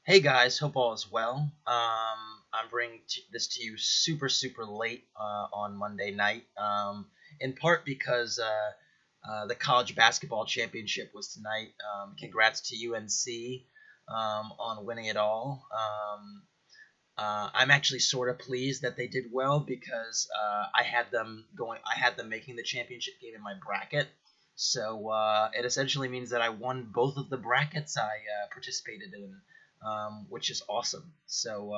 Hey guys, hope all is well. I'm bringing this to you super late on Monday night, in part because the college basketball championship was tonight. Congrats to UNC on winning it all. I'm actually sort of pleased that they did well because I had them going. I had them making the championship game in my bracket. So it essentially means that I won both of the brackets I participated in, which is awesome. So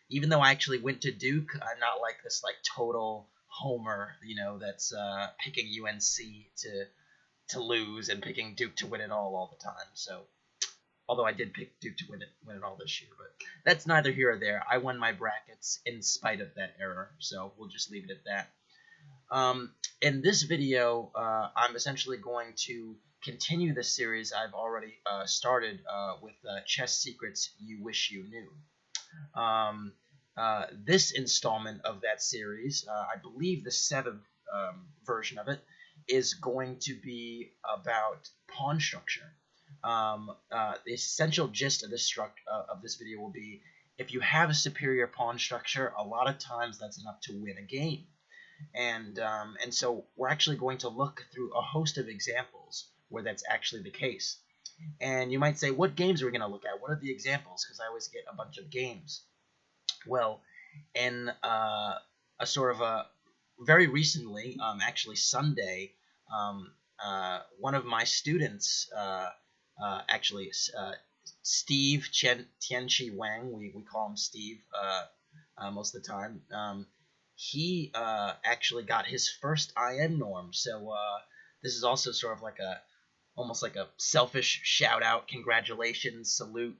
even though I actually went to Duke, I'm not like this like total homer, that's picking UNC to lose and picking Duke to win it all the time. So although I did pick Duke to win it all this year, but that's neither here or there. I won my brackets in spite of that error, so we'll just leave it at that. In this video, I'm essentially going to continue the series I've already started with Chess Secrets You Wish You Knew. This installment of that series, I believe the seventh version of it, is going to be about pawn structure. The essential gist of this video will be, if you have a superior pawn structure, a lot of times that's enough to win a game. And so we're actually going to look through a host of examples where that's actually the case. And you might say, what games are we going to look at? What are the examples? Because I always get a bunch of games. Well, in a sort of a very recently, actually Sunday, one of my students, actually Steve Tianqi Wang, we call him Steve most of the time. He actually got his first IN norm, so this is also sort of like almost like a selfish shout out, congratulations, salute.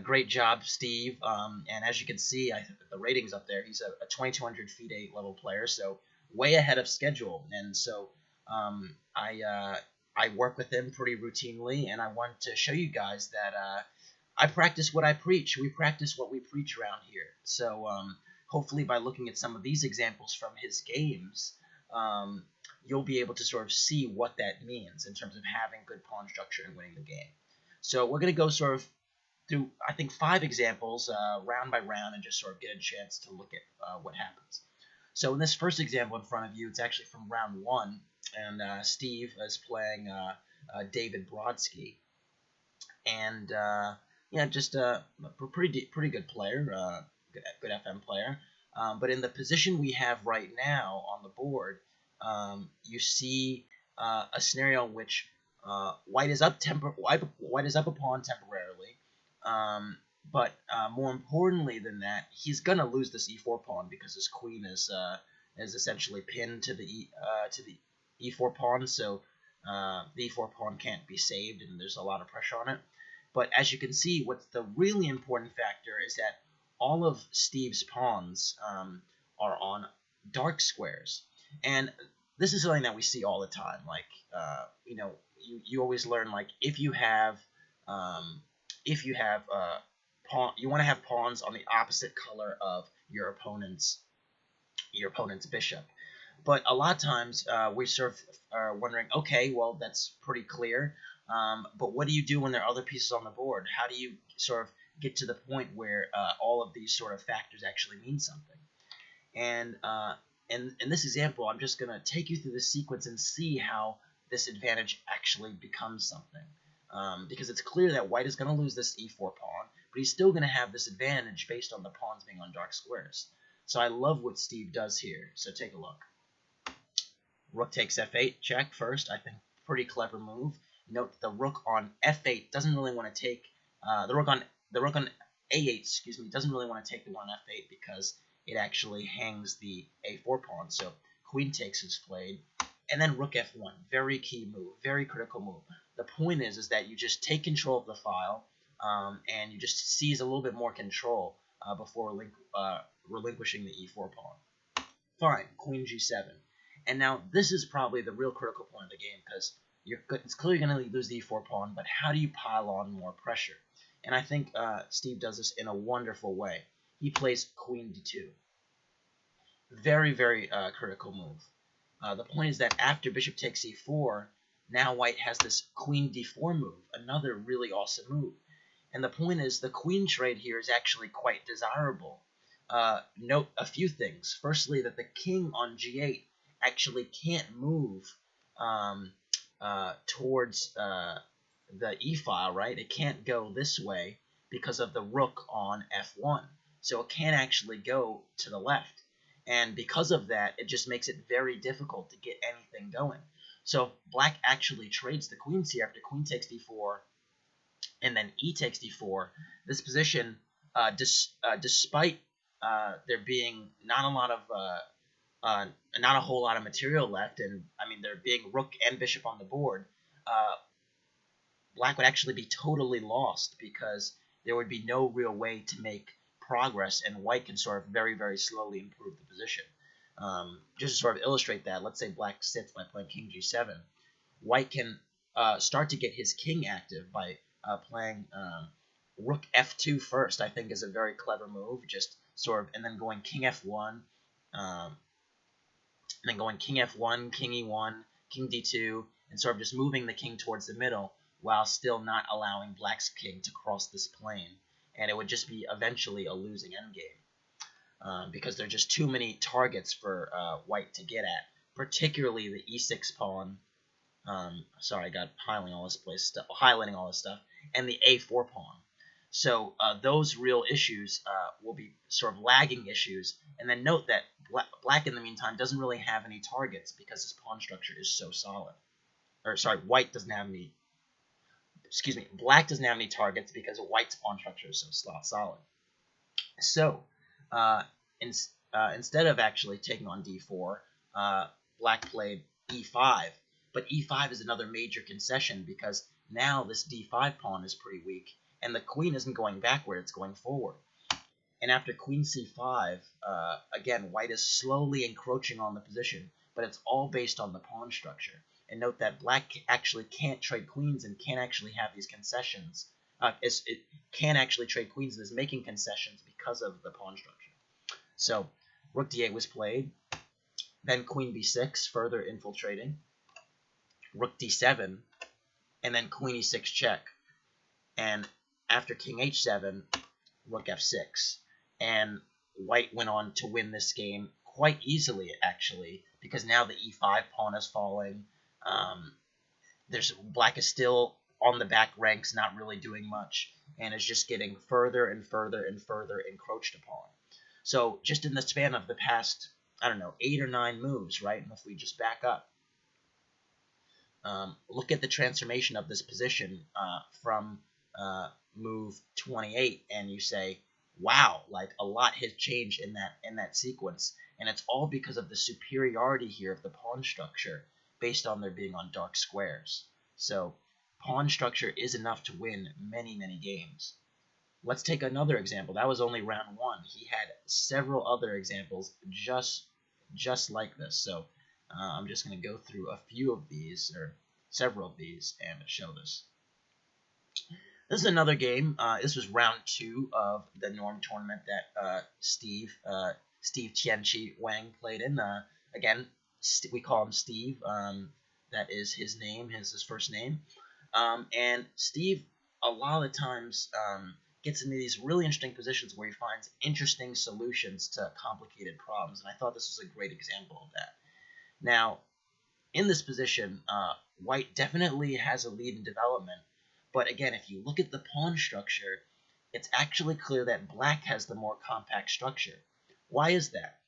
Great job, Steve. And as you can see, the ratings up there, he's a 2200 feet 8 level player, so way ahead of schedule. And so I work with him pretty routinely, and I want to show you guys that I practice what I preach. We practice what we preach around here. So hopefully by looking at some of these examples from his games, you'll be able to sort of see what that means in terms of having good pawn structure and winning the game. So we're going to go sort of through, I think, 5 examples round by round and just sort of get a chance to look at what happens. So in this first example in front of you, it's actually from round 1, and Steve is playing David Brodsky. And yeah, just a pretty good player, good FM player. But in the position we have right now on the board, you see a scenario in which white is up a pawn temporarily, but more importantly than that, he's gonna lose this e4 pawn because his queen is essentially pinned to the e4 pawn, so the e4 pawn can't be saved, and there's a lot of pressure on it. But as you can see, what's the really important factor is that all of Steve's pawns are on dark squares, and this is something that we see all the time. Like you always learn, like, if you have pawn, you want to have pawns on the opposite color of your opponent's bishop. But a lot of times we sort of are wondering, okay, well, that's pretty clear. But what do you do when there are other pieces on the board? How do you sort of get to the point where all of these sort of factors actually mean something? And in this example, I'm just going to take you through the sequence and see how this advantage actually becomes something. Because it's clear that white is going to lose this e4 pawn, but he's still going to have this advantage based on the pawns being on dark squares. So I love what Steve does here. So take a look. Rook takes f8, check first. I think pretty clever move. Note the rook on f8 doesn't really want to take the rook on a8. Excuse me, doesn't really want to take the one on f8 because it actually hangs the a4 pawn. So queen takes is played, and then rook f1. Very key move, very critical move. The point is that you just take control of the file, and you just seize a little bit more control before relinquishing the e4 pawn. Fine, queen g7. And now this is probably the real critical point of the game, because it's clearly going to lose the e4 pawn, but how do you pile on more pressure? And I think Steve does this in a wonderful way. He plays queen d2. Very critical move. The point is that after bishop takes e4, now white has this queen d4 move, another really awesome move. And the point is, the queen trade here is actually quite desirable. Note a few things. Firstly, that the king on g8 actually can't move um, towards the e-file, right? It can't go this way because of the rook on f1. So it can't actually go to the left. And because of that, it just makes it very difficult to get anything going. So black actually trades the queens here after queen takes d4 and then e takes d4. This position, despite there being not a whole lot of material left, and I mean there being rook and bishop on the board, black would actually be totally lost because there would be no real way to make progress, and white can sort of very, very slowly improve the position. Just to sort of illustrate that, let's say black sits by playing king g7. White can start to get his king active by playing rook f2 first. I think is a very clever move, just sort of, and then going king f1, and then going king f1, king e1, king d2, and sort of just moving the king towards the middle while still not allowing black's king to cross this plane. And it would just be eventually a losing endgame because there are just too many targets for white to get at, particularly the e6 pawn. Sorry, I got highlighting all this stuff, and the a4 pawn. So those real issues will be sort of lagging issues. And then note that black in the meantime doesn't really have any targets because his pawn structure is so solid. Or sorry, white doesn't have any. Excuse me, black doesn't have any targets because white's pawn structure is so solid. So instead of actually taking on d4, black played e5. But e5 is another major concession because now this d5 pawn is pretty weak, and the queen isn't going backward, it's going forward. And after queen c5, again, white is slowly encroaching on the position, but it's all based on the pawn structure. And note that black actually can't trade queens and can't actually have these concessions. It can actually trade queens and is making concessions because of the pawn structure. So rook d8 was played, then queen b6, further infiltrating, rook d7, and then queen e6 check. And after king h7, rook f6. And white went on to win this game quite easily, actually, because now the e5 pawn is falling. Black is still on the back ranks, not really doing much, and is just getting further and further and further encroached upon. So just in the span of the past, 8 or 9 moves, right? And if we just back up, look at the transformation of this position from move 28, and you say, wow, like a lot has changed in that sequence, and it's all because of the superiority here of the pawn structure based on there being on dark squares. So pawn structure is enough to win many, many games. Let's take another example. That was only round 1. He had several other examples just like this. So I'm just going to go through a few of these, or several of these, and show this. This is another game. This was round 2 of the Norm tournament that Steve Tianqi Wang played in. Again, we call him Steve. That is his name, his first name. And Steve, a lot of the times, gets into these really interesting positions where he finds interesting solutions to complicated problems. And I thought this was a great example of that. Now, in this position, white definitely has a lead in development. But again, if you look at the pawn structure, it's actually clear that black has the more compact structure. Why is that?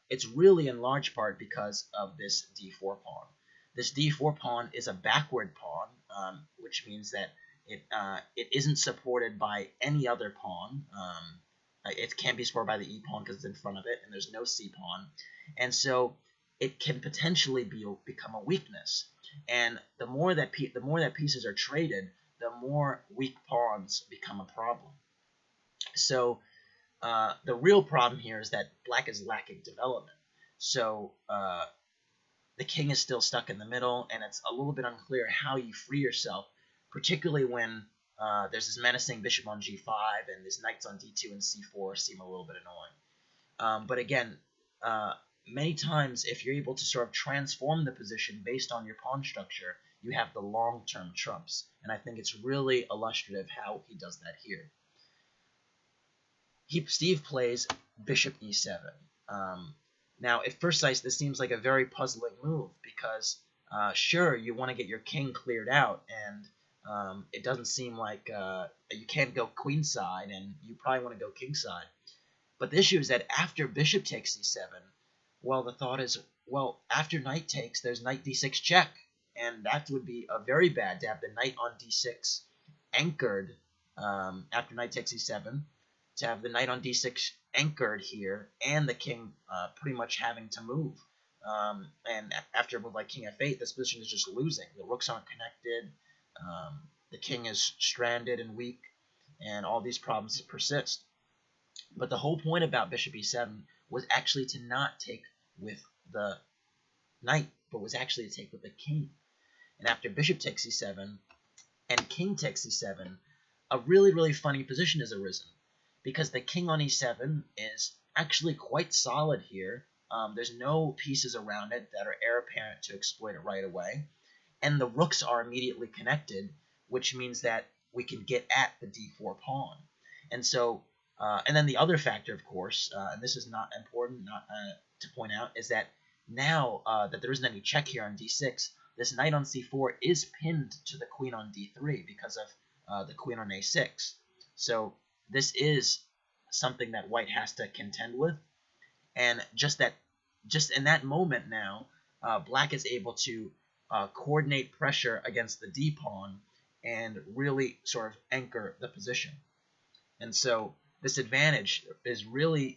It's really in large part because of this d4 pawn. This d4 pawn is a backward pawn, which means that it isn't supported by any other pawn. It can't be supported by the e pawn because it's in front of it, and there's no c pawn. And so it can potentially become a weakness. And the more that pieces are traded, the more weak pawns become a problem. So the real problem here is that black is lacking development. So the king is still stuck in the middle, and it's a little bit unclear how you free yourself, particularly when there's this menacing bishop on g5 and these knights on d2 and c4 seem a little bit annoying. But again, many times if you're able to sort of transform the position based on your pawn structure, you have the long-term trumps. And I think it's really illustrative how he does that here. Steve plays bishop e7. Now, at first sight, this seems like a very puzzling move because, sure, you want to get your king cleared out, and it doesn't seem like you can't go queenside, and you probably want to go kingside. But the issue is that after bishop takes c7, well, the thought is, well, after knight takes, there's knight d6 check, and that would be a very bad to have the knight on d6 anchored after knight takes e7, to have the knight on d6 anchored here, and the king pretty much having to move. And after a move like king f8, this position is just losing. The rooks aren't connected, the king is stranded and weak, and all these problems persist. But the whole point about bishop e7 was actually to not take with the knight, but was actually to take with the king. And after bishop takes e7 and king takes e7, a really, really funny position has arisen, because the king on e7 is actually quite solid here. There's no pieces around it that are heir apparent to exploit it right away. And the rooks are immediately connected, which means that we can get at the d4 pawn. And so, and then the other factor, of course, and this is not important to point out, is that now that there isn't any check here on d6, this knight on c4 is pinned to the queen on d3 because of the queen on a6. So this is something that white has to contend with, and just in that moment now, black is able to coordinate pressure against the d pawn and really sort of anchor the position. And so this advantage is really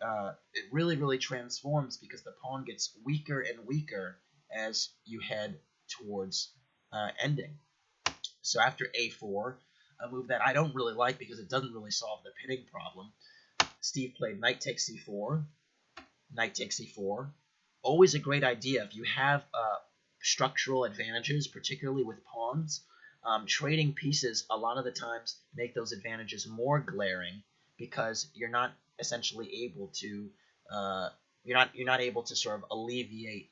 it really transforms, because the pawn gets weaker and weaker as you head towards ending. So after a4, a move that I don't really like because it doesn't really solve the pinning problem, Steve played knight takes c4, knight takes c4. Always a great idea if you have structural advantages, particularly with pawns. Trading pieces a lot of the times make those advantages more glaring, because you're not essentially able to you're not able to sort of alleviate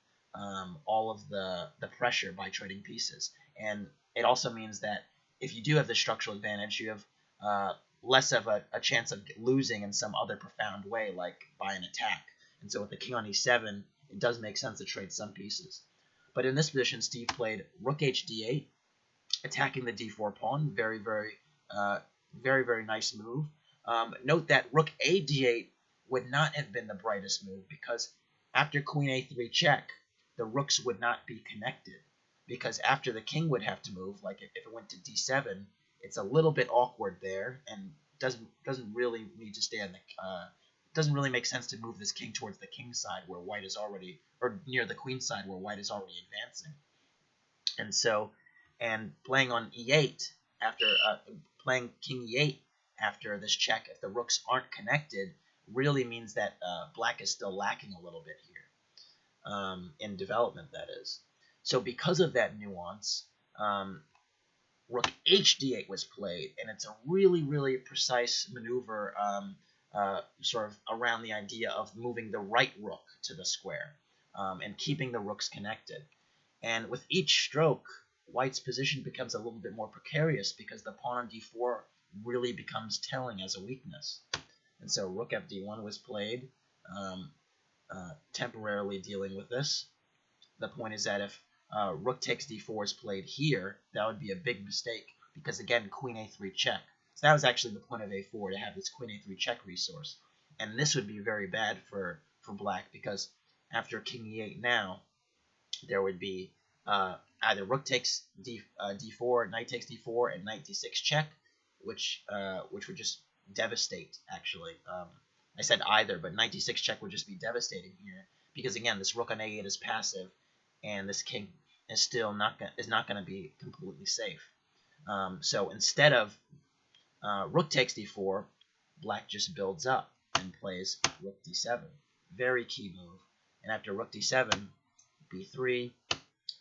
all of the pressure by trading pieces. And it also means that if you do have the structural advantage, you have less of a chance of losing in some other profound way, like by an attack. And so with the king on e7, it does make sense to trade some pieces. But in this position, Steve played rook hd8, attacking the d4 pawn. Very, very nice move. Note that rook a d8 would not have been the brightest move, because after queen a3 check, the rooks would not be connected. Because after the king would have to move, like if it went to d7, it's a little bit awkward there, and doesn't really need to stay on the doesn't really make sense to move this king towards the king side where white is already, or near the queen side where white is already advancing. And so, and playing on e8 after playing king e8 after this check, if the rooks aren't connected, really means that black is still lacking a little bit here in development, that is. So because of that nuance, rook hd8 was played, and it's a really precise maneuver sort of around the idea of moving the right rook to the square and keeping the rooks connected. And with each stroke, white's position becomes a little bit more precarious, because the pawn on d4 really becomes telling as a weakness. And so rook fd1 was played, temporarily dealing with this. The point is that if rook takes d4 is played here, that would be a big mistake, because again, queen a3 check. So that was actually the point of a4, to have this queen a3 check resource. And this would be very bad for black, because after king e8 now, there would be either rook takes d4, knight takes d4, and knight d6 check, which would just devastate, actually. I said either, but knight d6 check would just be devastating here, because again, this rook on a8 is passive, and this king is still not going to be completely safe. So instead of rook takes d4, black just builds up and plays rook d7. Very key move. And after rook d7, b3,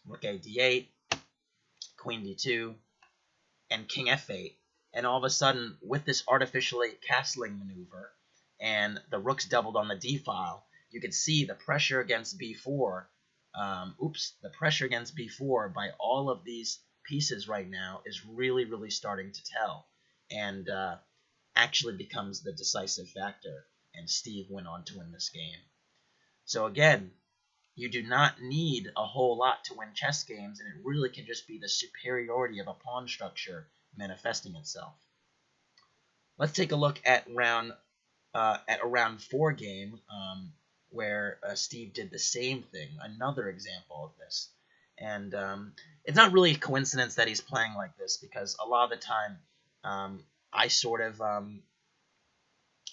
rook a d8, queen d2, and king f8. And all of a sudden, with this artificially castling maneuver, and the rooks doubled on the d file, you can see the pressure against b4. The pressure against b4 by all of these pieces right now is really, really starting to tell, and actually becomes the decisive factor, and Steve went on to win this game. So again, you do not need a whole lot to win chess games, and it really can just be the superiority of a pawn structure manifesting itself. Let's take a look at a round 4 game where Steve did the same thing. Another example of this, and it's not really a coincidence that he's playing like this, because a lot of the time I sort of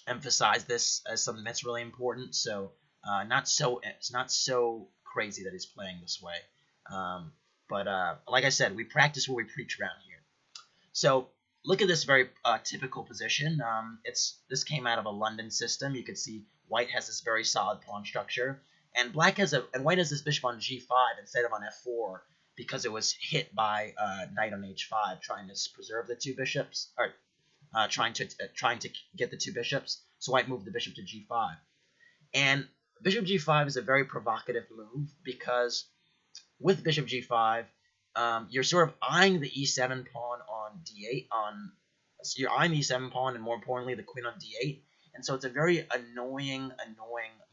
emphasize this as something that's really important. So it's not so crazy that he's playing this way. But like I said, we practice what we preach around here. So look at this very typical position. This came out of a London system. You can see white has this very solid pawn structure, and white has this bishop on g5 instead of on f4 because it was hit by knight on h5, trying to preserve the two bishops, or trying to get the two bishops. So white moved the bishop to g5, and bishop g5 is a very provocative move because with bishop g5, you're sort of eyeing the e7 pawn on d8. So you're eyeing the e7 pawn, and more importantly, the queen on d8. And so it's a very annoying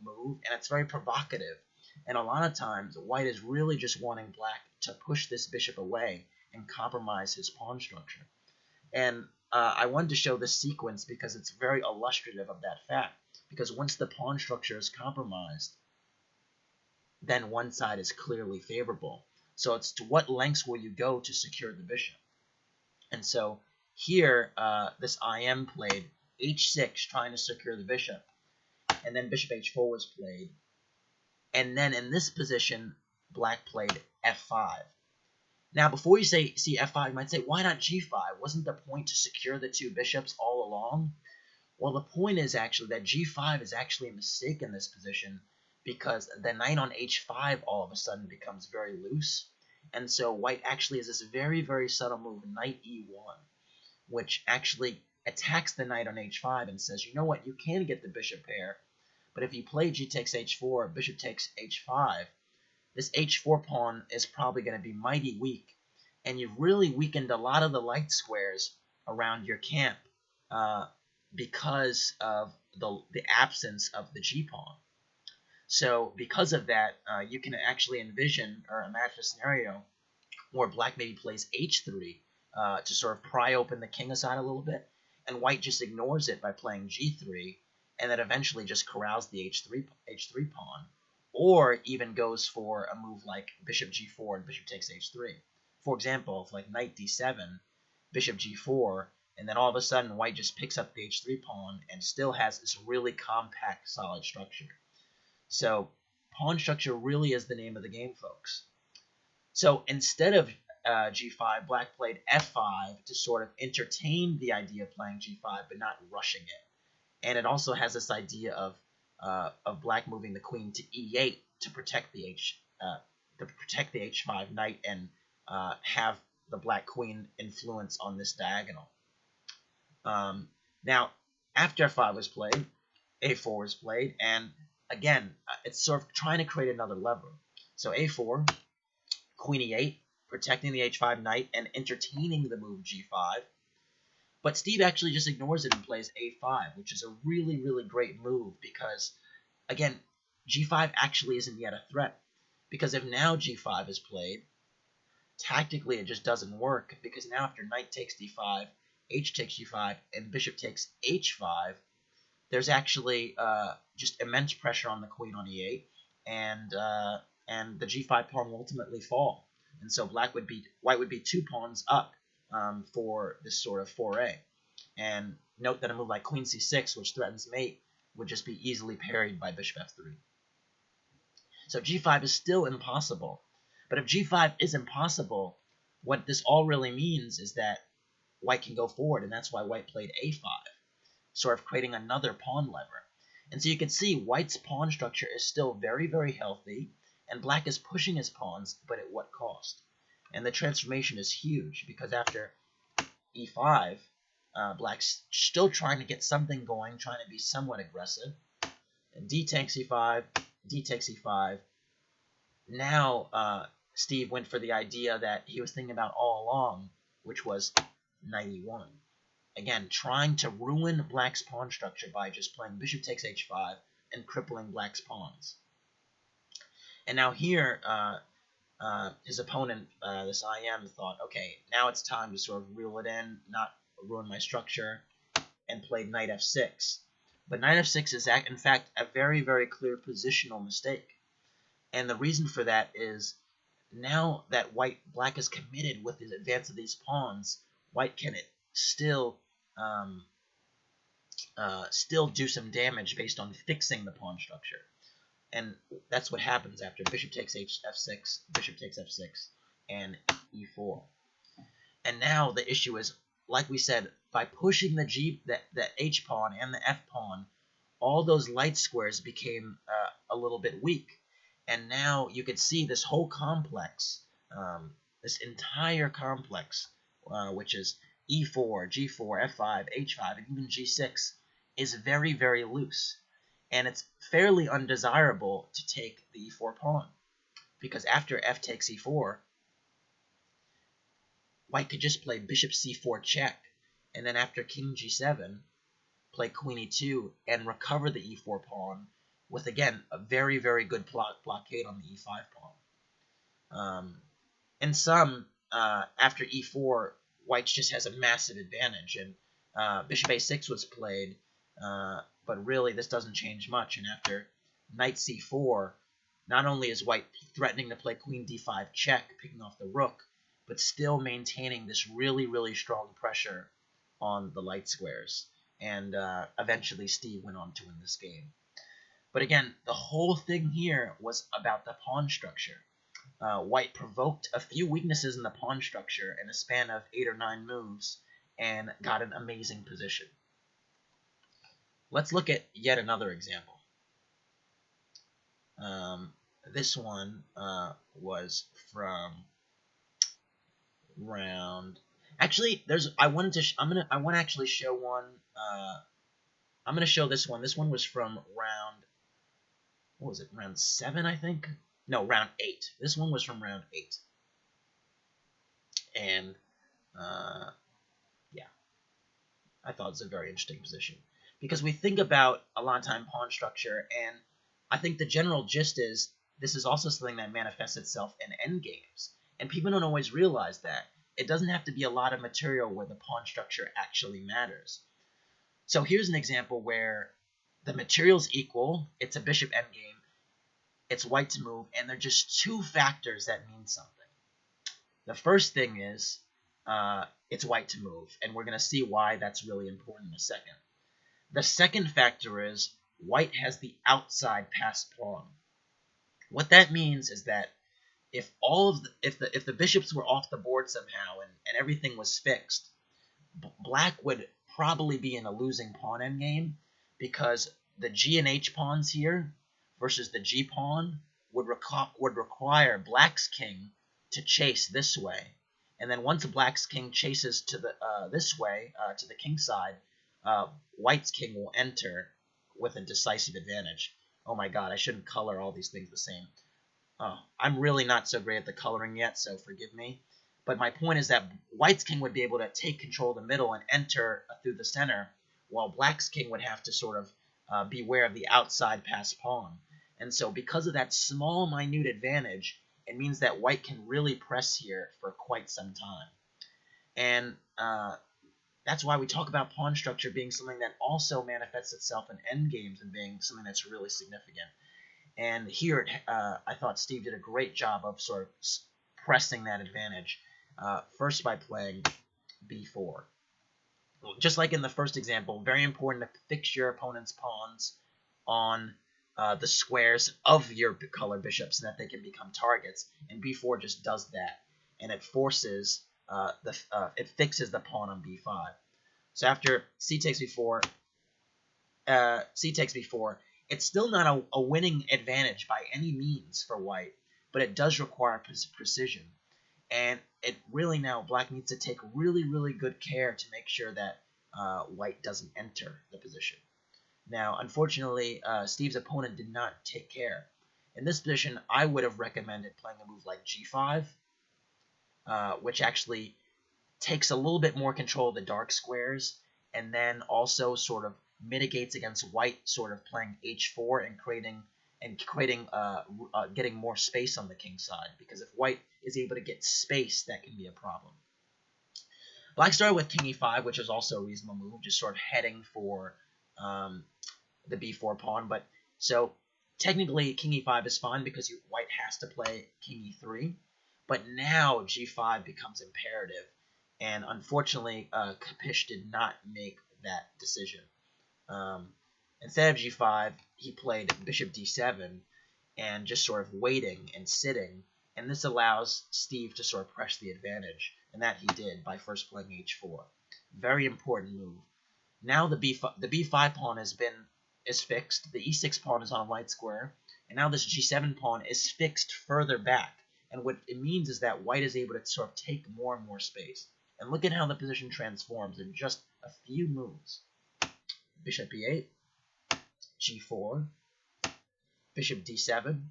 move, and it's very provocative. And a lot of times, white is really just wanting black to push this bishop away and compromise his pawn structure. And I wanted to show this sequence because it's very illustrative of that fact. Because once the pawn structure is compromised, then one side is clearly favorable. So it's to what lengths will you go to secure the bishop? And so here, this IM played h6, trying to secure the bishop, and then bishop h4 was played. And then in this position, black played f5. Now, before you see f5, you might say, why not g5? Wasn't the point to secure the two bishops all along? Well, the point is actually that g5 is actually a mistake in this position, because the knight on h5 all of a sudden becomes very loose. And so white actually has this very, very subtle move, knight e1, which actually attacks the knight on h5 and says, you know what, you can get the bishop pair, but if you play g takes h4, bishop takes h5, this h4 pawn is probably going to be mighty weak, and you've really weakened a lot of the light squares around your camp because of the absence of the g-pawn. So because of that, you can actually envision or imagine a scenario where black maybe plays h3 to sort of pry open the king aside a little bit, and white just ignores it by playing g3, and then eventually just corrals the h3 pawn, or even goes for a move like bishop g4 and bishop takes h3. For example, if like knight d7, bishop g4, and then all of a sudden white just picks up the h3 pawn and still has this really compact, solid structure. So pawn structure really is the name of the game, folks. So instead of g5, black played f5 to sort of entertain the idea of playing g5 but not rushing it. And it also has this idea of black moving the queen to e8 to protect the h5 knight and have the black queen influence on this diagonal. Now, after f5 was played, a4 was played, and again, it's sort of trying to create another lever. So a4, queen e8, protecting the h5 knight and entertaining the move g5. But Steve actually just ignores it and plays a5, which is a really, really great move because, again, g5 actually isn't yet a threat. Because if now g5 is played, tactically it just doesn't work, because now after knight takes d5, h takes g5, and bishop takes h5, there's actually just immense pressure on the queen on e8, and the g5 pawn will ultimately fall. And so white would be 2 pawns up for this sort of foray. And note that a move like queen c6, which threatens mate, would just be easily parried by bishop f3. So g5 is still impossible. But if g5 is impossible, what this all really means is that white can go forward, and that's why white played a5, sort of creating another pawn lever. And so you can see white's pawn structure is still very, very healthy, and black is pushing his pawns, but at what cost? And the transformation is huge, because after e5, black's still trying to get something going, trying to be somewhat aggressive. And d takes e5, d takes e5. Now Steve went for the idea that he was thinking about all along, which was knight e1. Again, trying to ruin black's pawn structure by just playing bishop takes h5 and crippling black's pawns. And now here, his opponent, this IM, thought, okay, now it's time to sort of reel it in, not ruin my structure, and played knight f6. But knight f6 is, in fact, a very, very clear positional mistake. And the reason for that is, now that black is committed with the advance of these pawns, white can still do some damage based on fixing the pawn structure. And that's what happens after bishop takes f6, bishop takes f6, and e4. And now the issue is, like we said, by pushing the h pawn and the f pawn, all those light squares became a little bit weak. And now you can see this whole complex, this entire complex, which is e4, g4, f5, h5, and even g6, is very, very loose. And it's fairly undesirable to take the e4 pawn, because after f takes e4, white could just play bishop c4 check, and then after king g7, play queen e2 and recover the e4 pawn with, again, a very, very good blockade on the e5 pawn. In sum, after e4, white just has a massive advantage, and bishop a6 was played, but really this doesn't change much. And after knight c4, not only is white threatening to play queen d5 check, picking off the rook, but still maintaining this really, really strong pressure on the light squares. And eventually Steve went on to win this game. But again, the whole thing here was about the pawn structure. White provoked a few weaknesses in the pawn structure in a span of 8 or 9 moves and got an amazing position. Let's look at yet another example. This one was from round. Actually, I want to actually show one. I'm gonna show this one. This one was from round. What was it? Round 7, I think. No, round 8. This one was from round 8. And yeah, I thought it was a very interesting position, because we think about a lot of time pawn structure, and I think the general gist is this is also something that manifests itself in endgames, and people don't always realize that. It doesn't have to be a lot of material where the pawn structure actually matters. So here's an example where the material's equal, it's a bishop endgame, it's white to move, and they're just two factors that mean something. The first thing is it's white to move, and we're going to see why that's really important in a second. The second factor is white has the outside passed pawn. What that means is that if the bishops were off the board somehow and everything was fixed, black would probably be in a losing pawn endgame, because the g and h pawns here versus the g pawn would require black's king to chase this way, and then once black's king chases to the this way to the king side, white's king will enter with a decisive advantage. Oh my god, I shouldn't color all these things the same. I'm really not so great at the coloring yet, so forgive me. But my point is that white's king would be able to take control of the middle and enter through the center, while black's king would have to sort of beware of the outside passed pawn. And so because of that small, minute advantage, it means that white can really press here for quite some time. And that's why we talk about pawn structure being something that also manifests itself in endgames and being something that's really significant. And here, I thought Steve did a great job of sort of pressing that advantage, first by playing b4. Just like in the first example, very important to fix your opponent's pawns on the squares of your color bishops so that they can become targets. And b4 just does that, and it forces it fixes the pawn on b5. So after c takes b4, it's still not a winning advantage by any means for white, but it does require precision. And it really now, black needs to take really, really good care to make sure that white doesn't enter the position. Now, unfortunately, Steve's opponent did not take care. In this position, I would have recommended playing a move like g5, which actually takes a little bit more control of the dark squares, and then also sort of mitigates against white sort of playing h4 and getting more space on the king side, because if white is able to get space, that can be a problem. Black started with king e5, which is also a reasonable move, just sort of heading for the b4 pawn. But so technically king e5 is fine because white has to play king e3, but now g5 becomes imperative, and unfortunately Kapish did not make that decision. Instead of g5, he played bishop d7 and just sort of waiting and sitting, and this allows Steve to sort of press the advantage, and that he did by first playing h4. Very important move. Now the b5 pawn is fixed, the e6 pawn is on a light square, and now this g7 pawn is fixed further back, and what it means is that white is able to sort of take more and more space. And look at how the position transforms in just a few moves. Bishop e8, g4, bishop d7,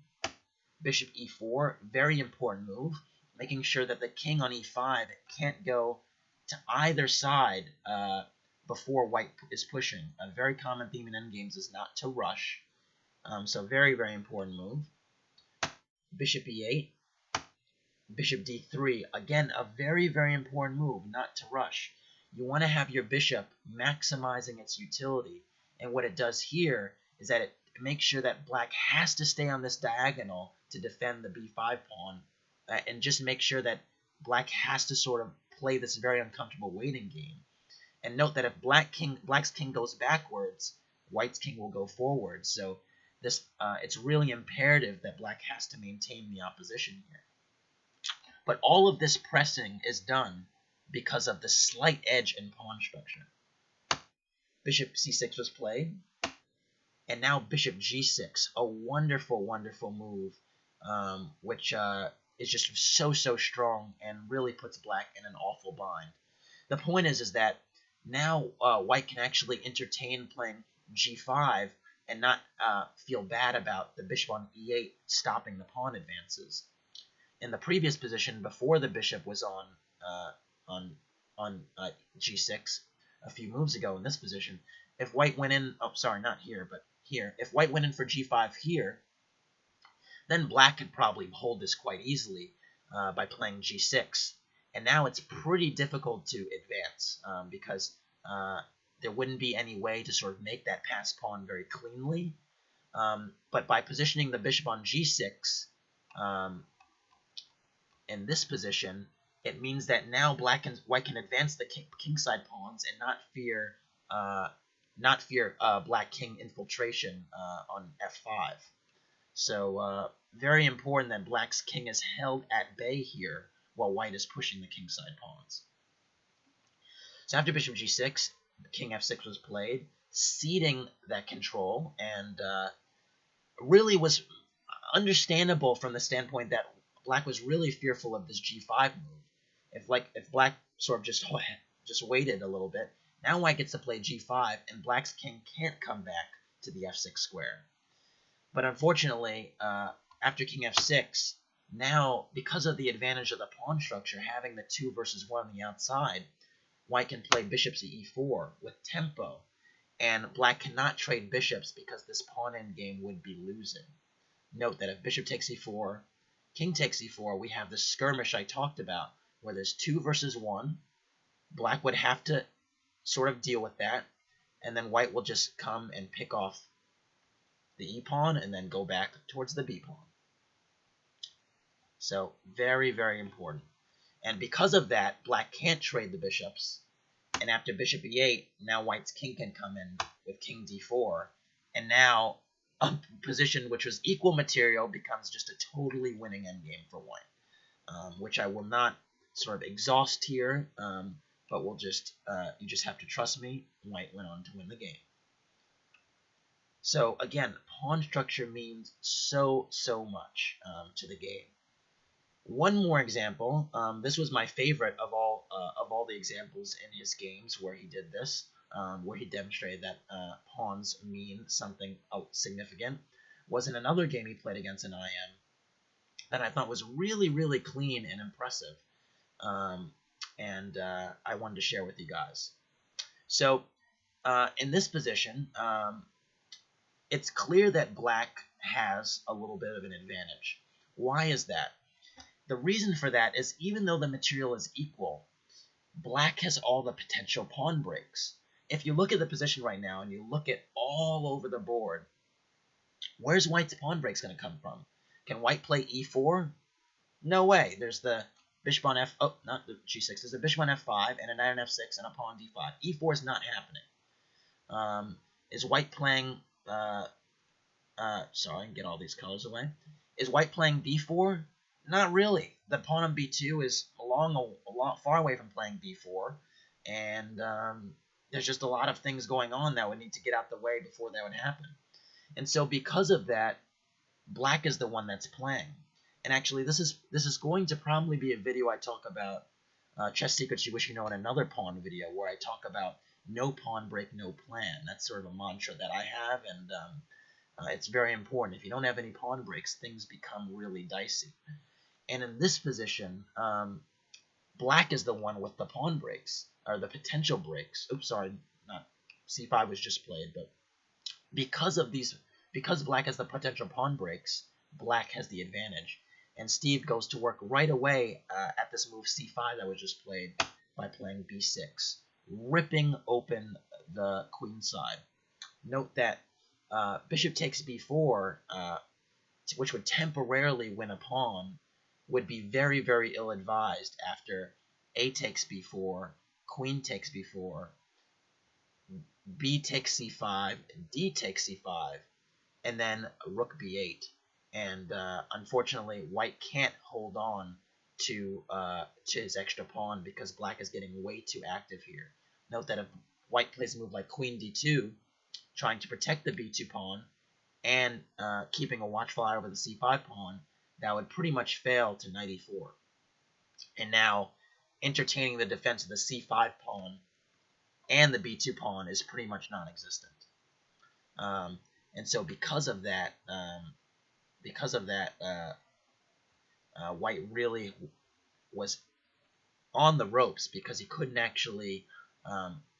bishop e4, very important move, making sure that the king on e5 can't go to either side before white is pushing. A very common theme in endgames is not to rush, so very, very important move. Bishop e8, bishop d3, again, a very, very important move, not to rush. You want to have your bishop maximizing its utility, and what it does here is that it makes sure that black has to stay on this diagonal to defend the b5 pawn, and just make sure that black has to sort of play this very uncomfortable waiting game. And note that if black's king goes backwards, white's king will go forward. So this it's really imperative that black has to maintain the opposition here. But all of this pressing is done because of the slight edge in pawn structure. Bishop c6 was played, and now bishop g6, a wonderful, wonderful move, which is just so strong and really puts black in an awful bind. The point is that now white can actually entertain playing g5 and not feel bad about the bishop on e8 stopping the pawn advances. In the previous position, before the bishop was on g6 a few moves ago in this position, if white went in, oh sorry, not here, but here, if white went in for g5 here, then black could probably hold this quite easily by playing g6. And now it's pretty difficult to advance because there wouldn't be any way to sort of make that pass pawn very cleanly. But by positioning the bishop on g6 in this position, it means that now white can advance the kingside pawns and not fear black king infiltration on f5. So very important that black's king is held at bay here while white is pushing the kingside pawns. So after bishop g6, king f6 was played, ceding that control, and really was understandable from the standpoint that black was really fearful of this g5 move. If black sort of just waited a little bit, now white gets to play g5, and black's king can't come back to the f6 square. But unfortunately, after king f6, now, because of the advantage of the pawn structure, having the 2 versus 1 on the outside, white can play bishop to e4 with tempo, and black cannot trade bishops because this pawn endgame would be losing. Note that if bishop takes e4, king takes e4, we have the skirmish I talked about, where there's 2 versus 1. Black would have to sort of deal with that, and then white will just come and pick off the e-pawn and then go back towards the b-pawn. So very, very important. And because of that, black can't trade the bishops. And after bishop e8, now white's king can come in with king d4. And now a position which was equal material becomes just a totally winning endgame for white, which I will not sort of exhaust here, but we'll just you just have to trust me. White went on to win the game. So again, pawn structure means so much to the game. One more example. This was my favorite of all the examples in his games where he did this, where he demonstrated that pawns mean something significant. was in another game he played against an IM that I thought was really, really clean and impressive. I wanted to share with you guys. So in this position, it's clear that black has a little bit of an advantage. Why is that? The reason for that is even though the material is equal, black has all the potential pawn breaks. If you look at the position right now and you look at all over the board, where's white's pawn breaks going to come from? Can white play e4? No way. There's the bishop on f. Oh, not the g6. There's a bishop on f5 and a knight on f6 and a pawn d5. e4 is not happening. Is white playing? Sorry, get all these colors away. Is white playing b4? Not really. The pawn on b2 is a lot far away from playing b4, and there's just a lot of things going on that would need to get out the way before that would happen. And so because of that, black is the one that's playing. And actually, this is going to probably be a video I talk about chess secrets you wish you know in another pawn video, where I talk about no pawn break, no plan. That's sort of a mantra that I have, and it's very important. If you don't have any pawn breaks, things become really dicey. And in this position, black is the one with the pawn breaks, or the potential breaks. Oops, sorry, not c5 was just played, but because black has the potential pawn breaks, black has the advantage. And Steve goes to work right away at this move c5 that was just played by playing b6, ripping open the queen side. Note that bishop takes b4, which would temporarily win a pawn, would be very, very ill-advised after a takes b4, queen takes b4, b takes c5, d takes c5, and then rook b8. And unfortunately, white can't hold on to his extra pawn because black is getting way too active here. Note that if white plays a move like queen d2, trying to protect the b2 pawn and keeping a watchful eye over the c5 pawn, that would pretty much fail to knight e4. And now, entertaining the defense of the c5 pawn and the b2 pawn is pretty much non-existent. And so because of that, white really was on the ropes because he couldn't actually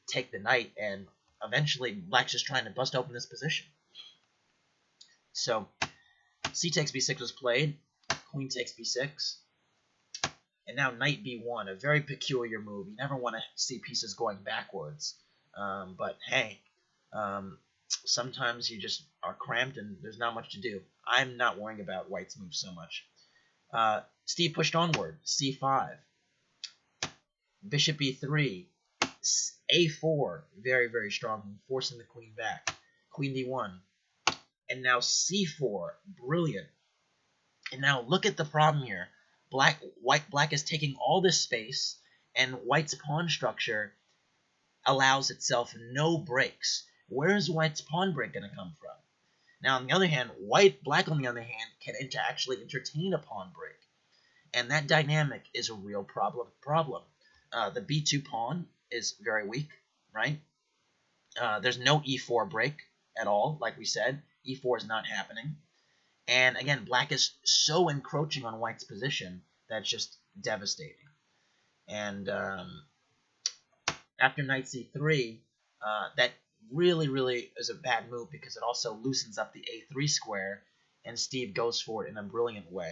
take the knight, and eventually black's just trying to bust open this position. So c takes b6 was played, queen takes b6, and now knight b1, a very peculiar move. You never want to see pieces going backwards, but hey, sometimes you just are cramped and there's not much to do. I'm not worrying about white's move so much. Steve pushed onward, c5, bishop b3, a4, very, very strong, forcing the queen back, queen d1, and now c4, brilliant. And now look at the problem here. Black is taking all this space, and white's pawn structure allows itself no breaks. Where is white's pawn break going to come from? Now, on the other hand, black, on the other hand, can actually entertain a pawn break. And that dynamic is a real problem. The b2 pawn is very weak, right? There's no e4 break at all, like we said. e4 is not happening. And again, black is so encroaching on white's position that it's just devastating. And after knight c3, that really, really is a bad move because it also loosens up the a3 square, and Steve goes for it in a brilliant way.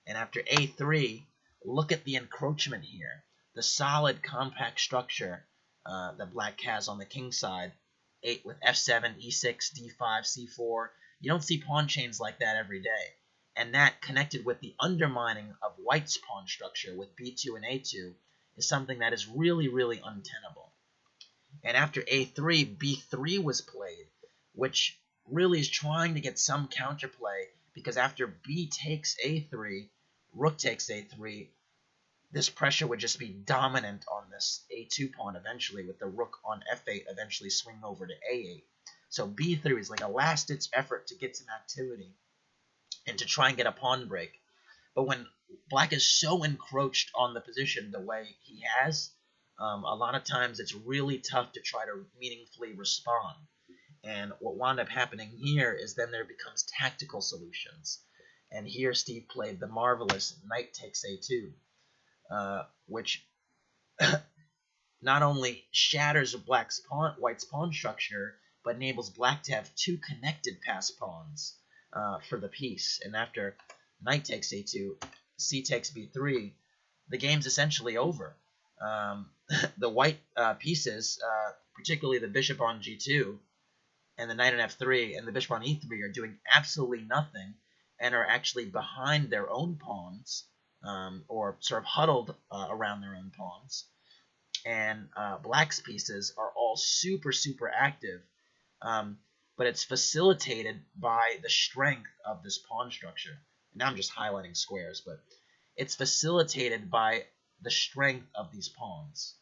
And after a3, look at the encroachment here. The solid, compact structure that black has on the king side, with f7, e6, d5, c4. You don't see pawn chains like that every day. And that, connected with the undermining of white's pawn structure with b2 and a2, is something that is really, really untenable. And after a3, b3 was played, which really is trying to get some counterplay, because after b takes a3, rook takes a3, this pressure would just be dominant on this a2 pawn eventually, with the rook on f8 eventually swing over to a8. So b3 is like a last-ditch effort to get some activity and to try and get a pawn break. But when black is so encroached on the position the way he has, a lot of times it's really tough to try to meaningfully respond. And what wound up happening here is then there becomes tactical solutions. And here Steve played the marvelous knight takes a2, which not only shatters white's pawn structure, but enables black to have two connected pass pawns for the piece. And after knight takes a2, c takes b3, the game's essentially over. The white pieces, particularly the bishop on g2 and the knight on f3 and the bishop on e3, are doing absolutely nothing and are actually behind their own pawns, or sort of huddled around their own pawns. And black's pieces are all super, super active, but it's facilitated by the strength of this pawn structure. Now I'm just highlighting squares, but it's facilitated by the strength of these pawns.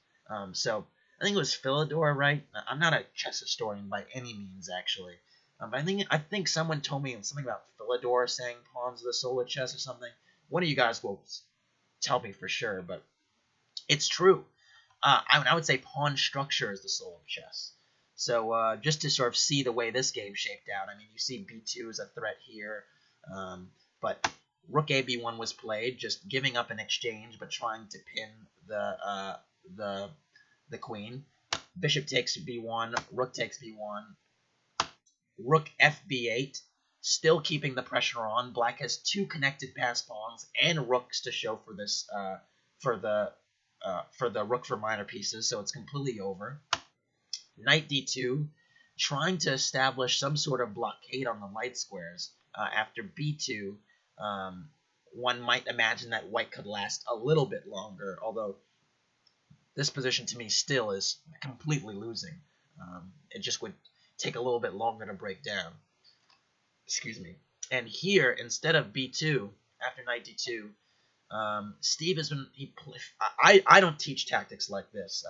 So I think it was Philidor, right? I'm not a chess historian by any means, actually. But I think someone told me something about Philidor saying pawns are the soul of chess or something. One of you guys will tell me for sure, but it's true. I would say pawn structure is the soul of chess. So just to sort of see the way this game shaped out, I mean, you see b2 as a threat here, but rook ab1 was played, just giving up an exchange but trying to pin the queen. Bishop takes b1, rook takes b1, rook fb8, still keeping the pressure on. Black has two connected pass pawns and rooks to show for this for the rook for minor pieces, so it's completely over. Knight d2, trying to establish some sort of blockade on the light squares. After b2, one might imagine that white could last a little bit longer, although this position to me still is completely losing. It just would take a little bit longer to break down. Excuse me. And here, instead of b2, after knight d2, Steve has been. I don't teach tactics like this,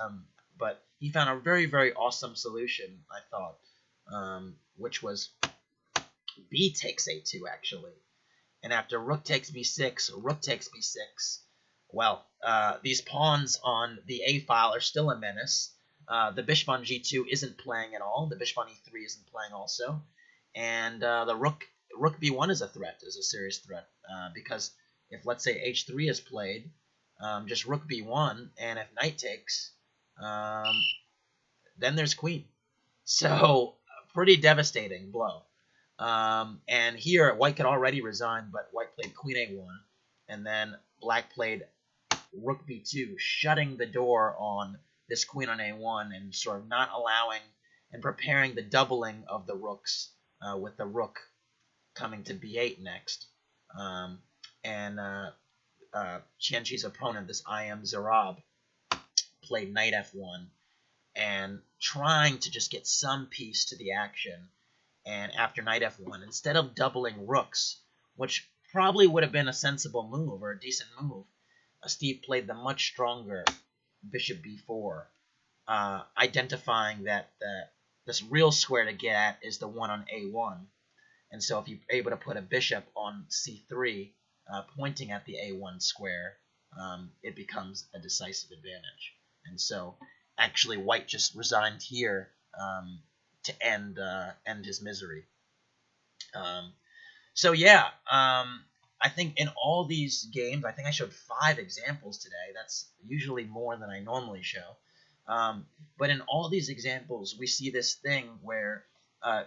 but he found a very, very awesome solution, I thought, which was b takes a2, actually. And after rook takes b6, rook takes b6, well, these pawns on the a file are still a menace. The bishop on g2 isn't playing at all. The bishop on e3 isn't playing also. And the rook b1 is a serious threat, because if, let's say, h3 is played, just rook b1, and if knight takes, then there's queen. So, pretty devastating blow. And here, white could already resign, but white played queen a1, and then black played rook b2, shutting the door on this queen on a1 and sort of not allowing and preparing the doubling of the rooks, with the rook coming to b8 next. And Tianqi's opponent, this I.M. Zarab, played knight f1 and trying to just get some piece to the action. And after knight f1, instead of doubling rooks, which probably would have been a sensible move or a decent move, Steve played the much stronger bishop b4, identifying that this real square to get at is the one on a1. And so if you're able to put a bishop on c3, pointing at the a1 square, it becomes a decisive advantage. And so actually white just resigned here to end his misery. So yeah, I think in all these games, I think I showed 5 examples today. That's usually more than I normally show. But in all these examples, we see this thing where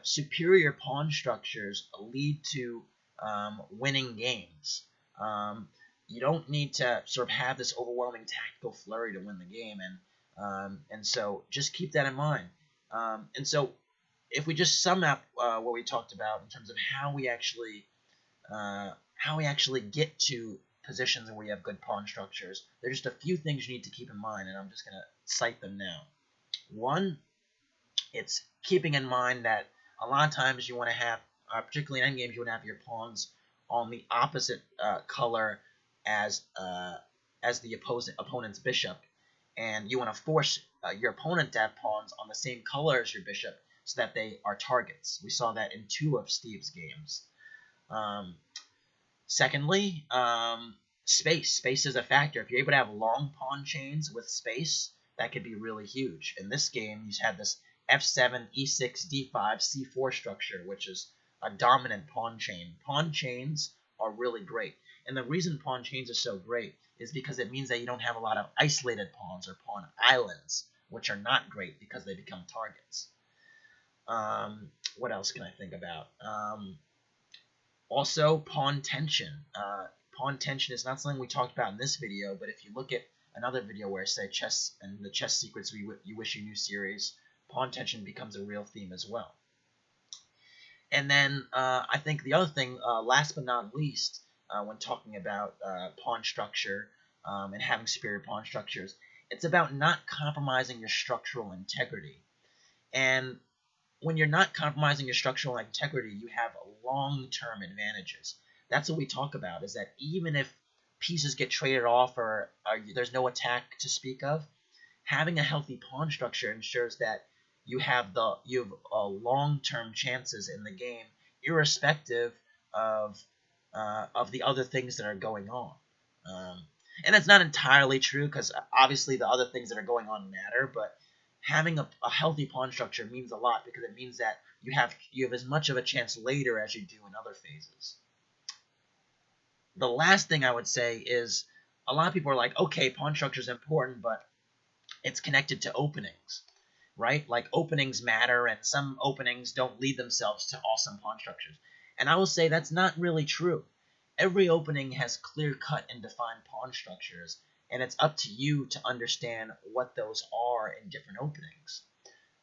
superior pawn structures lead to winning games. You don't need to sort of have this overwhelming tactical flurry to win the game, and so just keep that in mind. And so if we just sum up what we talked about in terms of how we actually get to positions where we have good pawn structures, there's just a few things you need to keep in mind, and I'm just going to cite them now. One, it's keeping in mind that a lot of times you want to have, particularly in endgames, you want to have your pawns on the opposite color as the opponent's bishop, and you want to force your opponent to have pawns on the same color as your bishop so that they are targets. We saw that in 2 of Steve's games. Secondly, space. Space is a factor. If you're able to have long pawn chains with space, that could be really huge. In this game, you had this f7, e6, d5, c4 structure, which is a dominant pawn chain. Pawn chains are really great. And the reason pawn chains are so great is because it means that you don't have a lot of isolated pawns or pawn islands, which are not great because they become targets. What else can I think about? Also, pawn tension. Pawn tension is not something we talked about in this video, but if you look at another video where I say chess and the chess secrets you wish you knew series, pawn tension becomes a real theme as well. And then I think the other thing, last but not least, when talking about pawn structure and having superior pawn structures, it's about not compromising your structural integrity. And when you're not compromising your structural integrity, you have long-term advantages. That's what we talk about, is that even if pieces get traded off or there's no attack to speak of, having a healthy pawn structure ensures that you have long-term chances in the game, irrespective of the other things that are going on. And it's not entirely true, because obviously the other things that are going on matter, but having a healthy pawn structure means a lot, because it means that you have as much of a chance later as you do in other phases. The last thing I would say is, a lot of people are like, okay, pawn structure is important, but it's connected to openings, right? Like, openings matter, and some openings don't lead themselves to awesome pawn structures. And I will say that's not really true. Every opening has clear-cut and defined pawn structures, and it's up to you to understand what those are in different openings.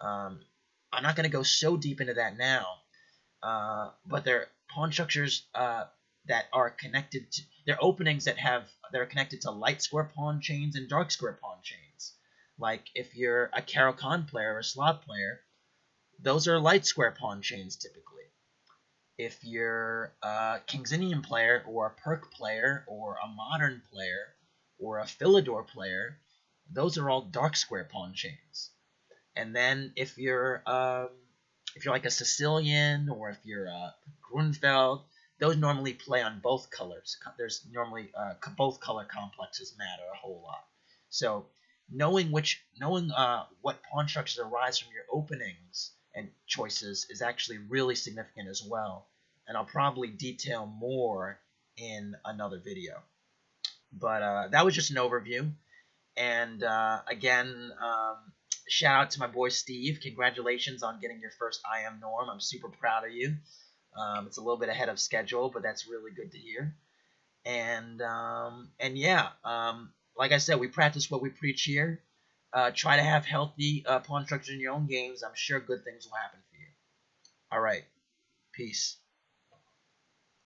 I'm not going to go so deep into that now, but they're pawn structures that are connected to, they're openings that are connected to light square pawn chains and dark square pawn chains. Like, if you're a Caro-Kann player or a Slav player, those are light square pawn chains typically. If you're a King's Indian player or a Perk player or a Modern player or a Philidor player, those are all dark square pawn chains. And then if you're like a Sicilian, or if you're a Grunfeld, those normally play on both colors. There's normally both color complexes matter a whole lot. So knowing what pawn structures arise from your openings and choices is actually really significant as well. And I'll probably detail more in another video. But that was just an overview. And again, shout out to my boy Steve. Congratulations on getting your first IM norm. I'm super proud of you. It's a little bit ahead of schedule, but that's really good to hear. And yeah, like I said, we practice what we preach here. Try to have healthy pawn structures in your own games. I'm sure good things will happen for you. All right. Peace.